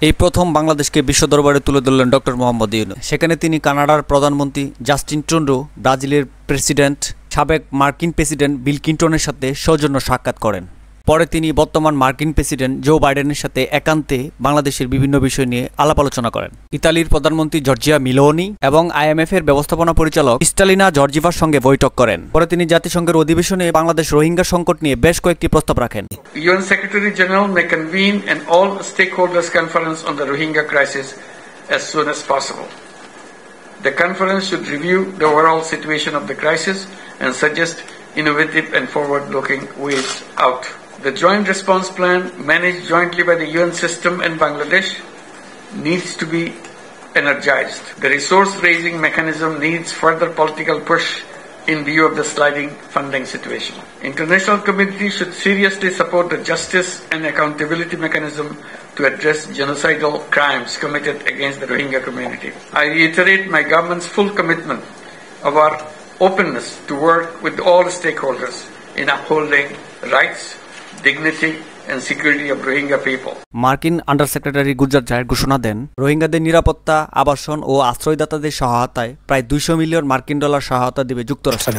এই প্রথম বাংলাদেশকে বিশ্ব দরবারে তুলে ধরলেন ডক্টর মোহাম্মদ ইউনূস। সেখানে তিনি কানাডার প্রধানমন্ত্রী জাস্টিন ট্রুডো, ব্রাজিলের প্রেসিডেন্ট, সাবেক মার্কিন প্রেসিডেন্ট বিল ক্লিন্টনের সাথে সৌজন্য সাক্ষাৎ করেন। পরে তিনি বর্তমান মার্কিন প্রেসিডেন্ট জো বাইডেনের সাথে একান্তে বাংলাদেশের বিভিন্ন বিষয় নিয়ে আলাপ আলোচনা করেন। ইতালির প্রধানমন্ত্রী জর্জিয়া মিলোনি এবং IMF এর ব্যবস্থাপনা পরিচালক ক্রিস্টালিনা জর্জিভার সঙ্গে বৈঠক করেন। পরে তিনি জাতিসংঘের অধিবেশনে বাংলাদেশ রোহিঙ্গা সংকট নিয়ে বেশ কয়েকটি প্রস্তাব রাখেন। UN Secretary General may convene an all stakeholders conference on the Rohingya crisis as soon as possible. The conference should review the overall situation of the crisis and suggest innovative and forward-looking ways out. The joint response plan, managed jointly by the UN system and Bangladesh, needs to be energized. The resource-raising mechanism needs further political push in view of the sliding funding situation. International community should seriously support the justice and accountability mechanism to address genocidal crimes committed against the Rohingya community. I reiterate my government's full commitment of our openness to work with all stakeholders in upholding rights, dignity and security of Rohingya people. মার্কিন under secretary Gujarat জাহির ঘোষণা দেন, রোহিঙ্গাদের নিরাপত্তা, আবাসন ও আশ্রয়দাতাদের সহায়তায় প্রায় $200 million সহায়তা দেবে যুক্তরাষ্ট্র।